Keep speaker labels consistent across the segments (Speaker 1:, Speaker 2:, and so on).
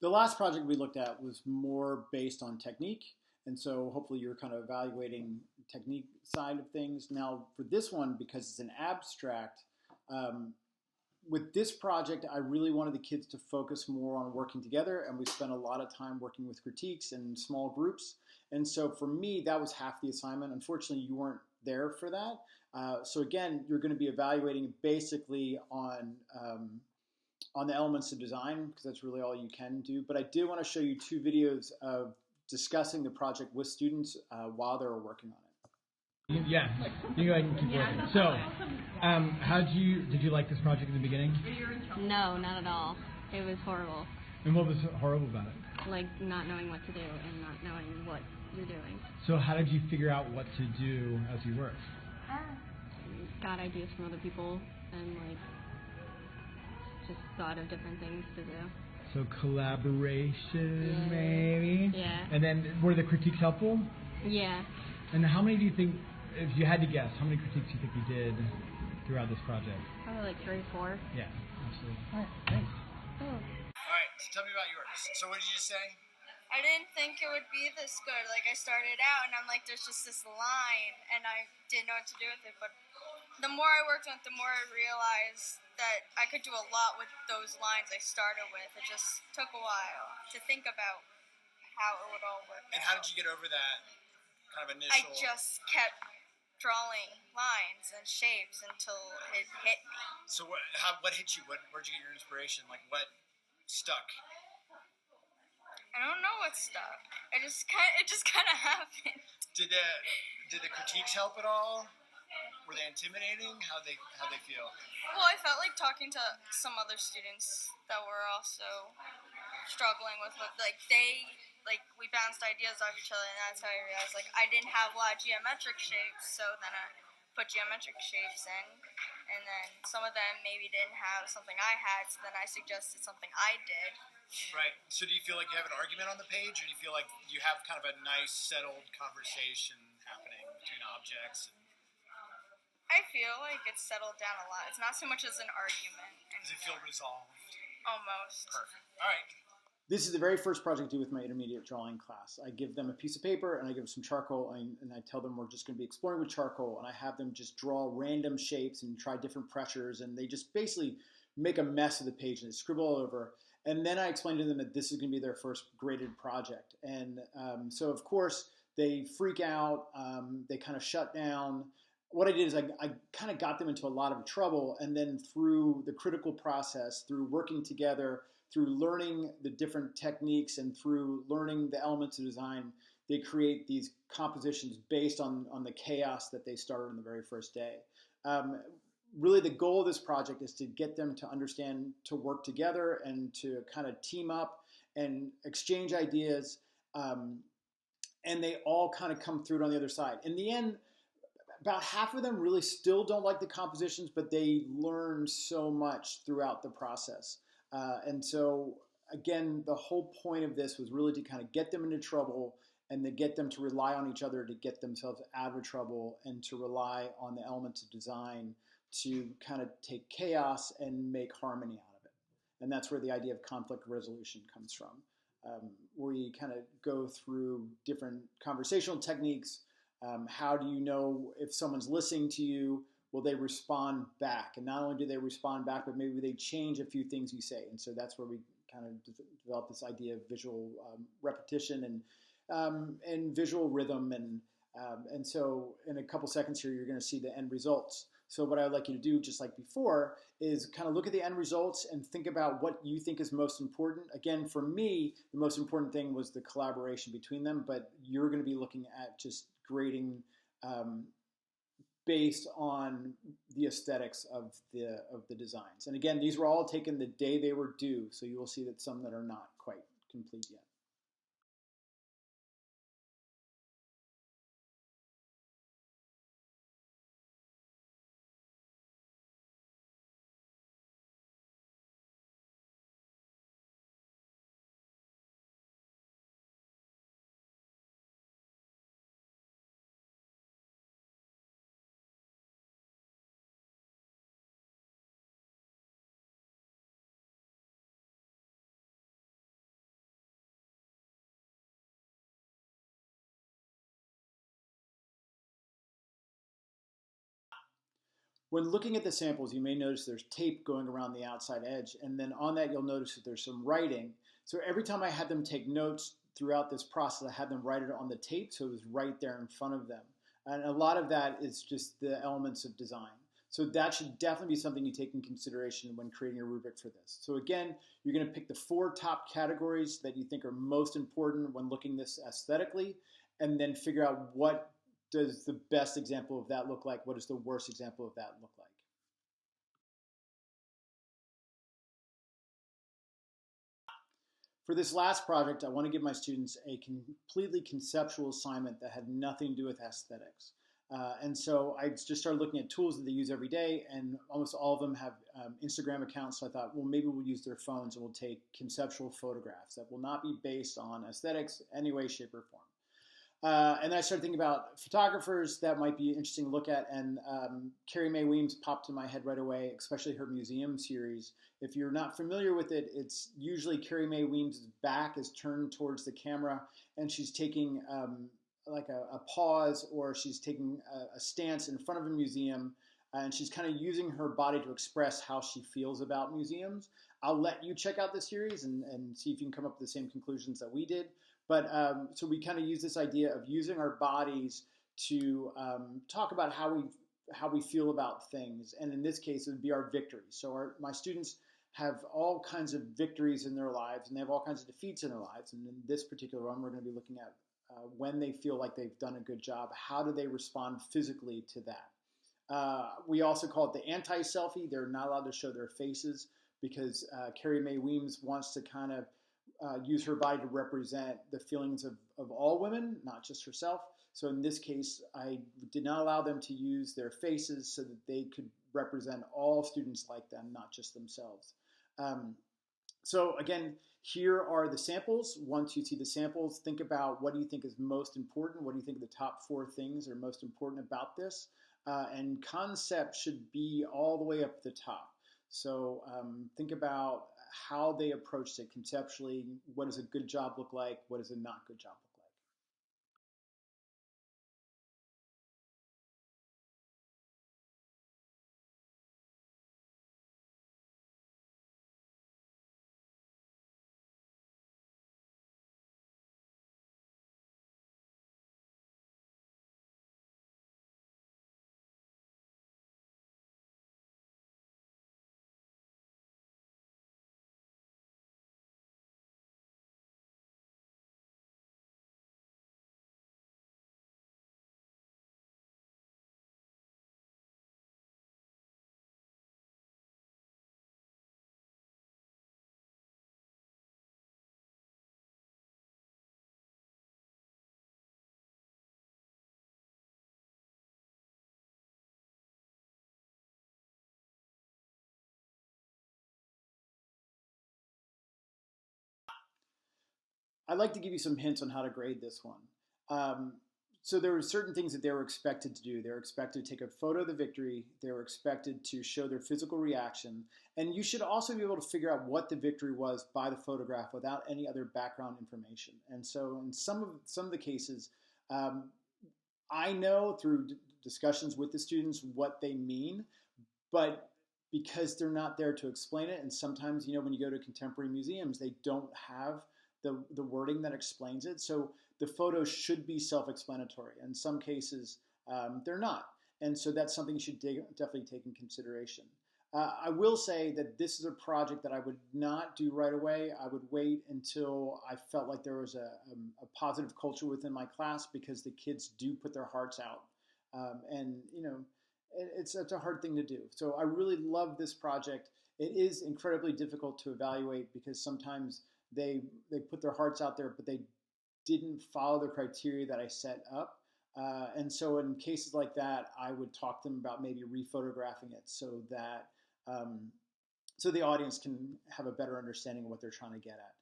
Speaker 1: The last project we looked at was more based on technique, and so hopefully you're kind of evaluating technique side of things. Now for this one, because it's an abstract, um, with this project, I really wanted the kids to focus more on working together, and we spent a lot of time working with critiques and small groups. And so for me, that was half the assignment. Unfortunately, you weren't there for that. So again, you're going to be evaluating basically on the elements of design because that's really all you can do. But I did want to show you two videos of discussing the project with students while they were working on it.
Speaker 2: Yeah, you go ahead and keep working. So, did you like this project in the beginning?
Speaker 3: No, not at all. It was horrible.
Speaker 2: And what was horrible about it?
Speaker 3: Like not knowing what to do and not knowing what you're doing.
Speaker 2: So how did you figure out what to do as you worked?
Speaker 3: Got ideas from other people and like just thought of different things to do.
Speaker 2: So collaboration,
Speaker 3: Yeah.
Speaker 2: maybe?
Speaker 3: Yeah.
Speaker 2: And then were the critiques helpful?
Speaker 3: Yeah.
Speaker 2: And how many do you think, if you had to guess, how many critiques do you think you did throughout this project?
Speaker 3: Probably like 3 or 4.
Speaker 2: Yeah, absolutely. All right, thanks.
Speaker 3: Oh.
Speaker 1: All right, so tell me about yours. So what did you say?
Speaker 4: I didn't think it would be this good. Like, I started out and I'm like, there's just this line, and I didn't know what to do with it. But the more I worked on it, the more I realized that I could do a lot with those lines I started with. It just took a while to think about how it would all work
Speaker 1: And
Speaker 4: out.
Speaker 1: how did you get over that kind of
Speaker 4: I
Speaker 1: initial?
Speaker 4: just kept drawing lines and shapes until it hit me.
Speaker 1: So what hit you? Where'd you get your inspiration? Like what stuck?
Speaker 4: I don't know what stuck. It just kind of happened.
Speaker 1: Did the critiques help at all? Were they intimidating? How they feel?
Speaker 4: Well, I felt like talking to some other students that were also struggling with what, we bounced ideas off each other, and that's how I realized, like, I didn't have a lot of geometric shapes, so then I put geometric shapes in, and then some of them maybe didn't have something I had, so then I suggested something I did.
Speaker 1: Right. So do you feel like you have an argument on the page, or do you feel like you have kind of a nice, settled conversation happening between objects?
Speaker 4: I feel like it's settled down a lot. It's not so much as an argument anymore.
Speaker 1: Does it feel resolved?
Speaker 4: Almost.
Speaker 1: Perfect. All right. This is the very first project I do with my intermediate drawing class. I give them a piece of paper and I give them some charcoal and I tell them we're just going to be exploring with charcoal, and I have them just draw random shapes and try different pressures, and they just basically make a mess of the page and they scribble all over. And then I explain to them that this is going to be their first graded project. And so of course they freak out, they kind of shut down. What I did is I kind of got them into a lot of trouble, and then through the critical process, through working together, through learning the different techniques, and through learning the elements of design, they create these compositions based on the chaos that they started on the very first day. Really the goal of this project is to get them to understand to work together and to kind of team up and exchange ideas, and they all kind of come through it on the other side. In the end, about half of them really still don't like the compositions, but they learn so much throughout the process. And so, again, the whole point of this was really to kind of get them into trouble and to get them to rely on each other to get themselves out of trouble, and to rely on the elements of design to kind of take chaos and make harmony out of it. And that's where the idea of conflict resolution comes from, where you kind of go through different conversational techniques. How do you know if someone's listening to you? Will they respond back? And not only do they respond back, but maybe they change a few things you say. And so that's where we kind of develop this idea of visual repetition and visual rhythm. And so in a couple seconds here, you're going to see the end results. So what I would like you to do, just like before, is kind of look at the end results and think about what you think is most important. Again, for me, the most important thing was the collaboration between them, but you're going to be looking at just grading based on the aesthetics of the designs. And again, these were all taken the day they were due, so you will see that some that are not quite complete yet. When looking at the samples, you may notice there's tape going around the outside edge, and then on that you'll notice that there's some writing. So every time I had them take notes throughout this process, I had them write it on the tape, so it was right there in front of them. And a lot of that is just the elements of design. So that should definitely be something you take in consideration when creating a rubric for this. So again, you're going to pick the 4 top categories that you think are most important when looking this aesthetically, and then figure out what does the best example of that look like, what does the worst example of that look like. For this last project, I want to give my students a completely conceptual assignment that had nothing to do with aesthetics. And so I just started looking at tools that they use every day, and almost all of them have Instagram accounts. So I thought, well, maybe we'll use their phones and we'll take conceptual photographs that will not be based on aesthetics any way, shape, or form. And then I started thinking about photographers that might be interesting to look at, and Carrie Mae Weems popped in my head right away, especially her museum series. If you're not familiar with it, it's usually Carrie Mae Weems' back is turned towards the camera, and she's taking like a pause, or she's taking a stance in front of a museum, and she's kind of using her body to express how she feels about museums. I'll let you check out the series and see if you can come up with the same conclusions that we did. But so we kind of use this idea of using our bodies to talk about how we feel about things, and in this case, it would be our victories. So my students have all kinds of victories in their lives, and they have all kinds of defeats in their lives. And in this particular one, we're going to be looking at when they feel like they've done a good job, how do they respond physically to that? We also call it the anti-selfie. They're not allowed to show their faces because Carrie Mae Weems wants to kind of use her body to represent the feelings of all women, not just herself. So in this case, I did not allow them to use their faces so that they could represent all students like them, not just themselves. So again, here are the samples. Once you see the samples, think about what do you think is most important? What do you think are the top 4 things are most important about this? And concept should be all the way up at the top. So think about how they approached it conceptually. What does a good job look like? What does a not good job look like? I'd like to give you some hints on how to grade this one. So there were certain things that they were expected to do. They were expected to take a photo of the victory. They were expected to show their physical reaction. And you should also be able to figure out what the victory was by the photograph without any other background information. And so in some of the cases, I know through discussions with the students what they mean, but because they're not there to explain it, and sometimes, when you go to contemporary museums, they don't have the wording that explains it. So the photos should be self-explanatory. In some cases, they're not. And so that's something you should definitely take in consideration. I will say that this is a project that I would not do right away. I would wait until I felt like there was a positive culture within my class, because the kids do put their hearts out. It's a hard thing to do. So I really love this project. It is incredibly difficult to evaluate because sometimes they put their hearts out there, but they didn't follow the criteria that I set up. And so in cases like that, I would talk to them about maybe rephotographing it so that so the audience can have a better understanding of what they're trying to get at.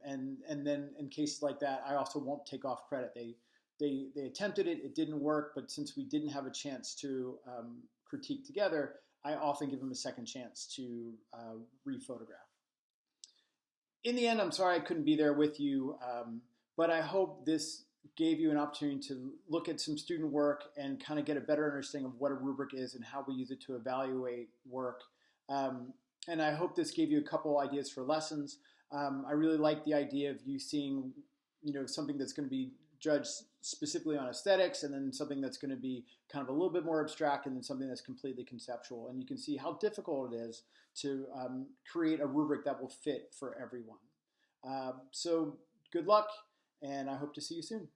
Speaker 1: And then in cases like that, I also won't take off credit. They attempted it, it didn't work, but since we didn't have a chance to critique together, I often give them a second chance to rephotograph. In the end, I'm sorry I couldn't be there with you, but I hope this gave you an opportunity to look at some student work and kind of get a better understanding of what a rubric is and how we use it to evaluate work. And I hope this gave you a couple ideas for lessons. I really like the idea of you seeing, something that's going to be judged specifically on aesthetics, and then something that's going to be kind of a little bit more abstract, and then something that's completely conceptual. And you can see how difficult it is to create a rubric that will fit for everyone. So good luck, and I hope to see you soon.